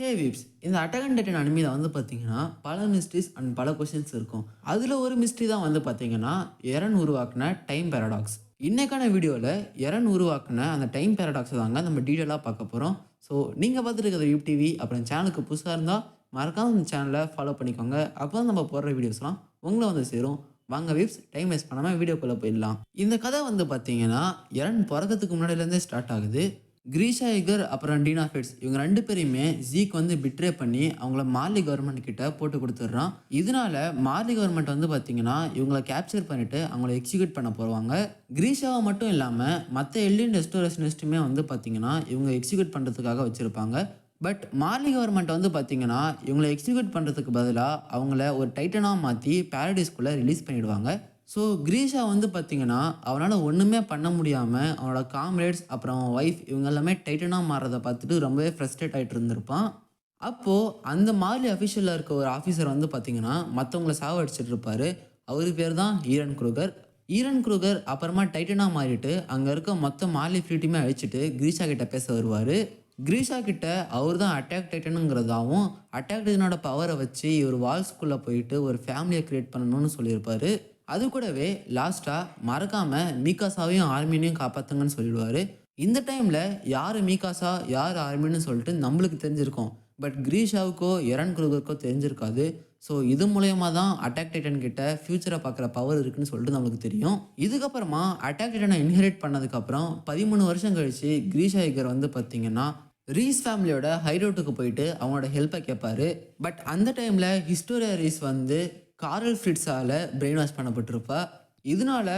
ஹே weeps இந்த attack and Titan அனிமியில் வந்து பார்த்தீங்கன்னா பல மிஸ்ட்ரீஸ் அண்ட் பல கொஷின்ஸ் இருக்கும். அதில் ஒரு மிஸ்ட்ரி தான் வந்து பார்த்தீங்கன்னா எரன் உருவாக்குன டைம் பேரடாக்ஸ். இன்னைக்கான வீடியோவில் எரன் உருவாக்குன அந்த டைம் பேரடாக்ஸை தாங்க நம்ம டீட்டெயிலாக பார்க்க போகிறோம். ஸோ நீங்கள் பார்த்துட்டு இருக்கிற யூப் டிவி அப்புறம் சேனலுக்கு புதுசாக இருந்தால் மறக்காம இந்த சேனலை ஃபாலோ பண்ணிக்கோங்க. அப்போ தான் நம்ம போடுற வீடியோஸ்லாம் உங்களை வந்து சேரும். வாங்க வீப்ஸ் டைம் வேஸ்ட் பண்ணாமல் வீடியோக்குள்ளே போயிடலாம். இந்த கதை வந்து பார்த்தீங்கன்னா எரன் பிறக்கிறதுக்கு முன்னாடியிலேருந்தே ஸ்டார்ட் ஆகுது. கிரீஷா எகர் அப்புறம் டீனா ஃபெட்ஸ் இவங்க 2 பேரையுமே ஜீக் வந்து பிட்ரே பண்ணி அவங்கள மார்லி கவர்மெண்ட் கிட்ட போட்டு குடுத்துடுறான். இதனால மார்லி கவர்மெண்ட் வந்து பார்த்தீங்கன்னா இவங்கள கேப்சர் பண்ணிட்டு அவங்கள எக்ஸிக்யூட் பண்ண போவாங்க. கிரீஷாவை மட்டும் இல்லாம மத்த எலியன் ரெஸ்டோரேஷனிஸ்ட்டுமே வந்து பார்த்தீங்கன்னா இவங்க எக்ஸிக்யூட் பண்றதுக்காக வச்சிருப்பாங்க. பட் மார்லி கவர்மெண்ட் வந்து பார்த்தீங்கன்னா இவங்கள எக்ஸிக்யூட் பண்றதுக்கு பதிலா அவங்கள ஒரு டைட்டனா மாத்தி பாரடைஸ்க்குள்ள ரிலீஸ் பண்ணிடுவாங்க. ஸோ கிரீஷா வந்து பார்த்தீங்கன்னா அவனால் ஒன்றுமே பண்ண முடியாமல் அவனோட காம்ரேட்ஸ் அப்புறம் அவன் ஒய்ஃப் இவங்க எல்லாமே டைட்டனாக மாறுறதை பார்த்துட்டு ரொம்பவே ஃப்ரஸ்ட்ரேட் ஆகிட்டு இருந்திருப்பான். அப்போது அந்த மார்லி அஃபிஷியலில் இருக்க ஒரு ஆஃபீஸர் வந்து பார்த்தீங்கன்னா மற்றவங்கள சாவடிச்சிட்டு இருப்பாரு. அவர் பேர் தான் ஈரன் குரூகர். ஈரன் குரூகர் அப்புறமா டைட்டனாக மாறிட்டு அங்கே இருக்க மொத்த மார்லி ஃப்ளீட்டையுமே அழிச்சிட்டு கிரீஷா கிட்ட பேச வருவார். கிரீஷா கிட்ட அவர் தான் அட்டாக் டைட்டனுங்கிறதாவும் அட்டாக் டைட்டனோட பவரை வச்சு இவர் வால்ஸ்குள்ளே போயிட்டு ஒரு ஃபேமிலியை கிரியேட் பண்ணணும்னு சொல்லியிருப்பாரு. அது கூடவே லாஸ்ட்டாக மறக்காமல் மீகாசாவையும் ஆர்மினையும் காப்பாற்றுங்கன்னு சொல்லிடுவார். இந்த டைமில் யார் மீகாசா யார் ஆர்மின்னு சொல்லிட்டு நம்மளுக்கு தெரிஞ்சிருக்கும். பட் கிரீஷாவுக்கோ எரன் குரூகருக்கோ தெரிஞ்சிருக்காது. ஸோ இது மூலயமா தான் அட்டாக் டைட்டன் கிட்ட ஃபியூச்சரை பார்க்குற பவர் இருக்குன்னு சொல்லிட்டு நம்மளுக்கு தெரியும். இதுக்கப்புறமா அட்டாக் டைட்டனை இன்ஹெரிட் பண்ணதுக்கப்புறம் 13 வருஷம் கழிச்சு கிரீஷா எகர் வந்து பார்த்தீங்கன்னா ரீஸ் ஃபேமிலியோட ஹைடவுட்டுக்கு போயிட்டு அவங்களோட ஹெல்ப்பை கேட்பாரு. பட் அந்த டைமில் ஹிஸ்டோரியா ரீஸ் வந்து காரல் ஃப்ரிட்ஸால் பிரெயின் வாஷ் பண்ணப்பட்டிருப்பா. இதனால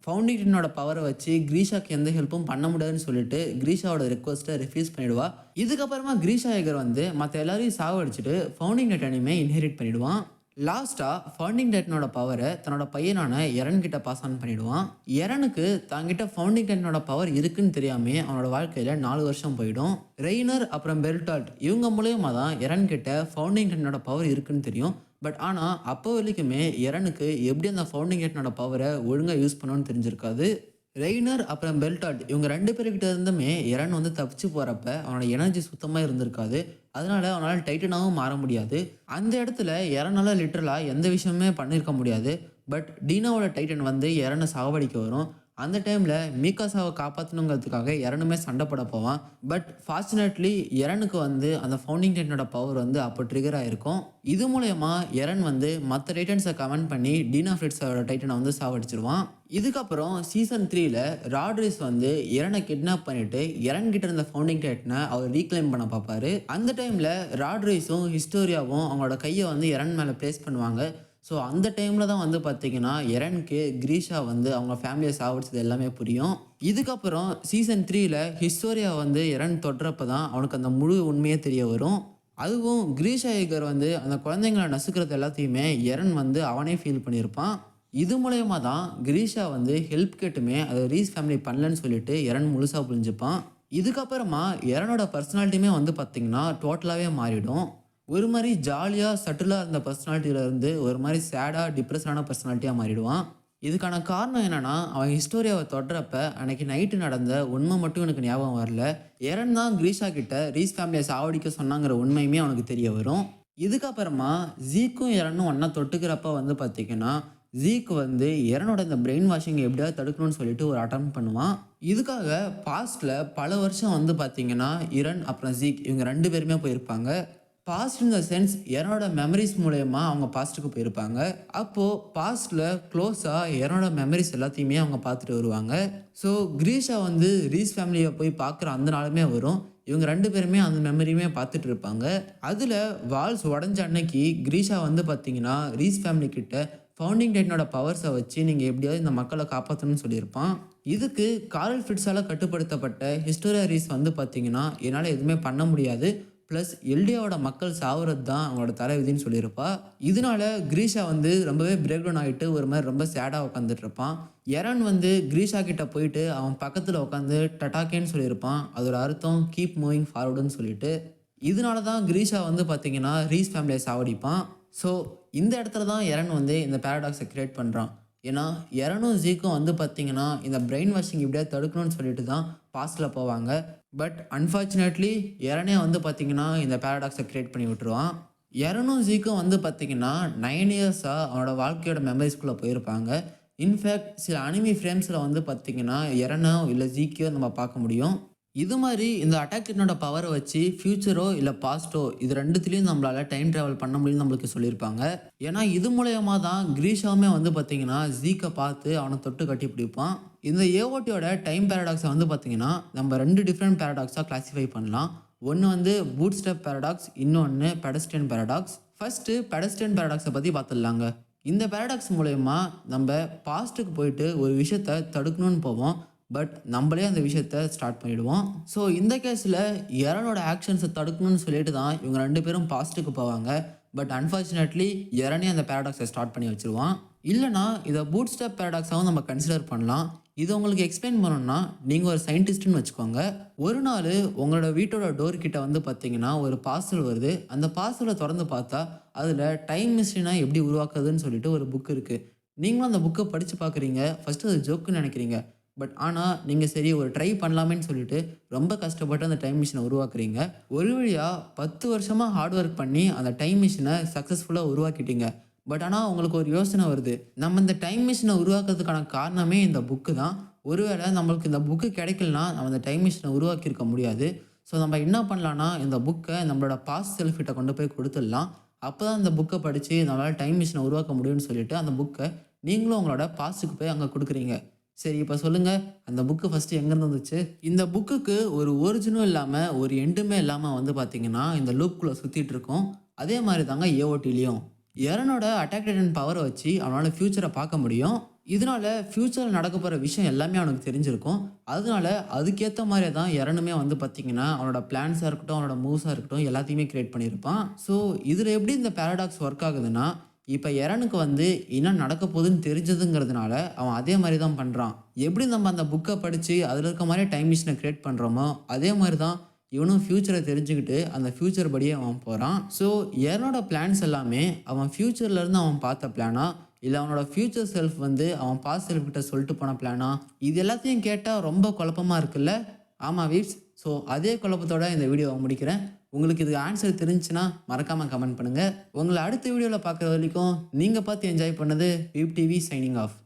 ஃபவுண்டிங்டனோட பவரை வச்சு கிரீஷாக்கு எந்த ஹெல்ப்பும் பண்ண முடியாதுன்னு சொல்லிட்டு கிரீஷாவோட ரெக்வஸ்ட்டை ரிஃப்யூஸ் பண்ணிடுவா. இதுக்கப்புறமா கிரீஷா எகர் வந்து மற்ற எல்லாரையும் சாவடிச்சுட்டு ஃபவுண்டிங் டைட்டனையுமே இன்ஹெரிட் பண்ணிடுவான். லாஸ்ட்டாக ஃபவுண்டிங் டைட்டனோட பவரை தன்னோட பையனான எரன் கிட்ட பாஸ் ஆன் பண்ணிடுவான். எரனுக்கு தாங்கிட்ட ஃபவுண்டிங் டைட்டனோட பவர் இருக்குன்னு தெரியாமே அவனோட வாழ்க்கையில் 4 வருஷம் போயிடும். ரெய்னர் அப்புறம் பெல்டால்ட் இவங்க மூலயமா தான் எரன் கிட்ட ஃபவுண்டிங் டைட்டனோட பவர் இருக்குன்னு தெரியும். பட் ஆனால் அப்போ வரைக்குமே எரனுக்கு எப்படி அந்த ஃபவுண்டிங் டைட்டனோட பவரை ஒழுங்காக யூஸ் பண்ணணும்னு தெரிஞ்சிருக்காது. ரெய்னர் அப்புறம் பெல்டால்ட் இவங்க 2 பேர்கிட்ட இருந்துமே எரன் வந்து தப்பிச்சு போகிறப்ப அவனோட எனர்ஜி சுத்தமாக இருந்திருக்காது. அதனால அவனால் டைட்டனாகவும் மாற முடியாது. அந்த இடத்துல எரனால் லிட்டரலாக எந்த விஷயமுமே பண்ணியிருக்க முடியாது. பட் டீனாவோட டைட்டன் வந்து எரனை சாவடிக்க வரும். அந்த டைமில் மீகாசாவை காப்பாற்றணுங்கிறதுக்காக எரனுமே சண்டை போட போவான். பட் ஃபார்ச்சுனேட்லி எரனுக்கு வந்து அந்த ஃபவுண்டிங் டைட்டனோட பவர் வந்து அப்போ ட்ரிகர் ஆகிருக்கும். இது மூலயமா எரன் வந்து மற்ற டைட்டன்ஸை கமெண்ட் பண்ணி டீனா ஃப்ரிட்ஸோட டைட்டனை வந்து சாவடிச்சிருவான். இதுக்கப்புறம் சீசன் 3ல் ராட்ரிஸ் வந்து எரனை கிட்னாப் பண்ணிட்டு எரன் கிட்ட இருந்த ஃபவுண்டிங் டைட்டனை அவர் ரீக்ளைம் பண்ண பார்ப்பாரு. அந்த டைமில் ராட்ரிஸும் ஹிஸ்டோரியாவும் அவங்களோட கையை வந்து எரன் மேலே ப்ளேஸ் பண்ணுவாங்க. ஸோ அந்த டைமில் தான் வந்து பார்த்தீங்கன்னா எரனுக்கு கிரீஷா வந்து அவங்க ஃபேமிலியை சாவடிச்சது எல்லாமே புரியும். இதுக்கப்புறம் சீசன் 3ல் ஹிஸ்டோரியா வந்து எரன் தொடுறப்ப தான் அவனுக்கு அந்த முழு உண்மையே தெரிய வரும். அதுவும் கிரீஷா எகர் வந்து அந்த குழந்தைங்களை நசுக்கிறது எல்லாத்தையுமே எரன் வந்து அவனே ஃபீல் பண்ணியிருப்பான். இது மூலயமா தான் கிரீஷா வந்து ஹெல்ப் கேட்டுமே அதை ரீஸ் ஃபேமிலி பண்ணலன்னு சொல்லிட்டு எரன் முழுசாக புரிஞ்சுப்பான். இதுக்கப்புறமா எரனோட பர்சனாலிட்டியுமே வந்து பார்த்திங்கன்னா டோட்டலாகவே மாறிடும். ஒரு மாதிரி ஜாலியாக சட்டிலாக இருந்த பர்சனாலிட்டியிலேருந்து ஒரு மாதிரி சேடாக டிப்ரெஷனான பர்சனாலிட்டியாக மாறிடுவான். இதுக்கான காரணம் என்னென்னா அவன் ஹிஸ்டோரியாவை தொடுறப்ப அன்னைக்கு நைட்டு நடந்த உண்மை மட்டும் எனக்கு ஞாபகம் வரல. எரன் தான் கிரீஷா கிட்ட ரீஸ் ஃபேமிலியை சாவடிக்க சொன்னாங்கிற உண்மையுமே அவனுக்கு தெரிய வரும். இதுக்கப்புறமா ஜீக்கும் எரனும் ஒன்றா தொட்டுக்கிறப்ப வந்து பார்த்திங்கன்னா ஜீக் வந்து எரனோட இந்த பிரெயின் வாஷிங் எப்படியாவது தடுக்கணும்னு சொல்லிட்டு ஒரு அட்டம் பண்ணுவான். இதுக்காக பாஸ்டில் பல வருஷம் வந்து பார்த்திங்கன்னா இரன் அப்புறம் ஜீக் இவங்க 2 பேருமே போயிருப்பாங்க. பாஸ்ட் இன் த சென்ஸ் எரனோட மெமரிஸ் மூலயமா அவங்க பாஸ்ட்டுக்கு போயிருப்பாங்க. அப்போது பாஸ்ட்டில் க்ளோஸாக எரனோட மெமரிஸ் எல்லாத்தையுமே அவங்க பார்த்துட்டு வருவாங்க. ஸோ கிரீஷா வந்து ரீஸ் ஃபேமிலியை போய் பார்க்குற அந்த நாளுமே வரும். இவங்க 2 பேருமே அந்த மெமரியுமே பார்த்துட்டு இருப்பாங்க. அதில் வால்ஸ் உடஞ்ச அன்னைக்கு கிரீஷா வந்து பார்த்தீங்கன்னா ரீஸ் ஃபேமிலி கிட்ட ஃபவுண்டிங் டைட்டனோட பவர்ஸை வச்சு நீங்கள் எப்படியாவது இந்த மக்களை காப்பாற்றணும்னு சொல்லியிருப்பான். இதுக்கு காரல் ஃப்ரிட்ஸால் கட்டுப்படுத்தப்பட்ட ஹிஸ்டோரியா ரீஸ் வந்து பார்த்தீங்கன்னா என்னால் எதுவுமே பண்ண முடியாது, ப்ளஸ் எல்டியாவோட மக்கள் சாவுறது தான் அவங்களோட தலைவிதின்னு சொல்லியிருப்பா. இதனால கிரீஷா வந்து ரொம்பவே பிரேக் டவுன் ஆகிட்டு ஒரு மாதிரி ரொம்ப சேடாக உட்காந்துட்டு இருப்பான். எரன் வந்து கிரீஷா கிட்ட போயிட்டு அவன் பக்கத்தில் உட்காந்து டட்டாக்கேன்னு சொல்லியிருப்பான். அதோட அர்த்தம் கீப் மூவிங் ஃபார்வர்டுன்னு சொல்லிட்டு. இதனால தான் கிரீஷா வந்து பார்த்தீங்கன்னா ரீஸ் ஃபேமிலியை சாவடிப்பான். ஸோ இந்த இடத்துல தான் எரன் வந்து இந்த பேரடாக்ஸை கிரியேட் பண்ணுறான். ஏன்னா எரனும் ஜீக்கும் வந்து பார்த்தீங்கன்னா இந்த பிரெயின் வாஷிங் இப்படியே தடுக்கணும்னு சொல்லிட்டு தான் பாஸ்டில் போவாங்க. பட் அன்ஃபார்ச்சுனேட்லி எரனே வந்து பார்த்தீங்கன்னா, இந்த பேரடாக்ஸ கிரியேட் பண்ணி விட்டுருவான். எரனும் ஜீக்கும் வந்து பார்த்தீங்கன்னா, 9 இயர்ஸா அவனோட வாழ்க்கையோட மெமரீஸ்குள்ள போயிருப்பாங்க. இன்ஃபேக்ட் சில அனிமி ஃப்ரேம்ஸ்ல வந்து பார்த்தீங்கன்னா, எரனோ இல்ல ஜீக்கையோ நம்ம பார்க்க முடியும். இது மாரி இந்த அட்டாக் டிட்டனோட பவர வச்சு ஃபியூச்சரோ இல்ல பாஸ்ட்டோ இது 2த்துலயும் நம்மளால டைம் டிராவல் பண்ண முடியும்னு நம்மளுக்கு சொல்லியிருப்பாங்க. ஏன்னா, இது மூலியமா தான் கிரீஷாவுமே வந்து பார்த்தீங்கன்னா, ஜீக்க பார்த்து அவன தொட்டு கட்டி பிடிப்பான். இந்த ஏஓடியோட டைம் பாராடாக்ஸ வந்து பார்த்தீங்கன்னா, நம்ம 2 டிஃபரெண்ட் பாராடாக்ஸா கிளாசிஃபை பண்ணலாம். ஒண்ணு வந்து பூட் ஸ்டெப் பாராடாக்ஸ், இன்னொன்னு பெடஸ்ட்ரியன் பாராடாக்ஸ். ஃபர்ஸ்ட்டு பெடஸ்ட்ரியன் பாராடாக்ஸ பத்தி பார்த்துடலாங்க. இந்த பாராடாக்ஸ் மூலியமா நம்ப பாஸ்ட்டுக்கு போயிட்டு ஒரு விஷயத்த தடுக்கணும்னு போவோம். பட் நம்மளே அந்த விஷயத்த ஸ்டார்ட் பண்ணிடுவோம். ஸோ இந்த கேஸில் எரனோட ஆக்ஷன்ஸை தடுக்கணும்னு சொல்லிட்டு தான் இவங்க 2 பேரும் பாஸ்ட்டுக்கு போவாங்க. பட் அன்ஃபார்ச்சுனேட்லி எரனே அந்த பாராடாக்ஸை ஸ்டார்ட் பண்ணி வச்சிருவான். இல்லைனா இதை பூட் ஸ்டெப் பாராடாக்ஸாகவும் நம்ம கன்சிடர் பண்ணலாம். இதை உங்களுக்கு எக்ஸ்பிளைன் பண்ணணும்னா நீங்கள் ஒரு சயின்டிஸ்ட்னு வச்சுக்கோங்க. ஒரு நாள் உங்களோட வீட்டோட டோர் கிட்ட வந்து பார்த்தீங்கன்னா ஒரு பார்சல் வருது. அந்த பார்சலை திறந்து பார்த்தா அதில் டைம் மிஷினை எப்படி உருவாக்குறதுன்னு சொல்லிட்டு ஒரு புக் இருக்குது. நீங்களும் அந்த புக்கை படித்து பார்க்குறீங்க. ஃபஸ்ட்டு அது ஜோக்குன்னு நினைக்கிறீங்க. பட் ஆனால் நீங்கள் சரி ஒரு ட்ரை பண்ணலாமேன்னு சொல்லிட்டு ரொம்ப கஷ்டப்பட்டு அந்த டைம் மிஷினை உருவாக்குறீங்க. ஒரு வழியாக 10 வருஷமாக ஹார்ட் ஒர்க் பண்ணி அந்த டைம் மிஷினை சக்ஸஸ்ஃபுல்லாக உருவாக்கிட்டீங்க. பட் ஆனால் உங்களுக்கு ஒரு யோசனை வருது. நம்ம இந்த டைம் மிஷினை உருவாக்குறதுக்கான காரணமே இந்த புக்கு தான். ஒருவேளை நம்மளுக்கு இந்த புக்கு கிடைக்கலனா நம்ம இந்த டைம் மிஷினை உருவாக்கியிருக்க முடியாது. ஸோ நம்ம என்ன பண்ணலான்னா இந்த புக்கை நம்மளோட பாஸ்ட் செல்ஃப் கிட்ட கொண்டு போய் கொடுத்துடலாம். அப்போ தான் இந்த புக்கை படித்து நம்மளால் டைம் மிஷினை உருவாக்க முடியும்னு சொல்லிட்டு அந்த புக்கை நீங்களும் உங்களோட பாஸ்ட்டுக்கு போய் அங்கே கொடுக்குறீங்க. சரி இப்போ சொல்லுங்க, அந்த புக்கு ஃபஸ்ட்டு எங்கேருந்து வந்துச்சு? இந்த புக்குக்கு ஒரு ஒரிஜினும் இல்லாமல் ஒரு எண்டுமே இல்லாமல் வந்து பார்த்தீங்கன்னா இந்த லூப்குள்ளே சுற்றிட்டு இருக்கும். அதே மாதிரி தாங்க ஏஓடிலையும் எரனோட அட்டாக் டைட்டன் பவரை வச்சு அவனால் ஃப்யூச்சரை பார்க்க முடியும். இதனால ஃப்யூச்சரில் நடக்க போகிற விஷயம் எல்லாமே அவனுக்கு தெரிஞ்சிருக்கும். அதனால அதுக்கேற்ற மாதிரியே தான் எரனுமே வந்து பார்த்தீங்கன்னா அவனோட பிளான்ஸாக இருக்கட்டும், அவனோட மூவ்ஸாக இருக்கட்டும் எல்லாத்தையுமே கிரியேட் பண்ணியிருப்பான். ஸோ இதில் எப்படி இந்த பேரடாக்ஸ் ஒர்க் ஆகுதுன்னா, இப்போ எரனுக்கு வந்து என்ன நடக்க போகுதுன்னு தெரிஞ்சதுங்கிறதுனால அவன் அதே மாதிரி தான் பண்ணுறான். எப்படி நம்ம அந்த புக்கை படித்து அதில் இருக்க மாதிரி டைம் மிஷினை கிரியேட் பண்ணுறோமோ அதே மாதிரி தான் இவனும் ஃப்யூச்சரை தெரிஞ்சுக்கிட்டு அந்த ஃப்யூச்சர் படியே அவன் போகிறான். ஸோ எரனோட பிளான்ஸ் எல்லாமே அவன் ஃப்யூச்சர்லேருந்து அவன் பார்த்த பிளானா இல்லை அவனோட ஃப்யூச்சர் செல்ஃப் வந்து அவன் பாஸ்ட் செல்ஃப் கிட்ட சொல்லிட்டு போன பிளானா, இது எல்லாத்தையும் கேட்டால் ரொம்ப குழப்பமாக இருக்குல்ல? ஆமாம் வீப்ஸ். ஸோ அதே குழப்பத்தோட இந்த வீடியோவை முடிக்கிறேன். உங்களுக்கு இதுக்கு ஆன்சர் தெரிஞ்சுன்னா மறக்காமல் கமெண்ட் பண்ணுங்கள். உங்களை அடுத்த வீடியோவில் பார்க்குற வரைக்கும் நீங்கள் பார்த்து என்ஜாய் பண்ணது வீப் டிவி சைனிங் ஆஃப்.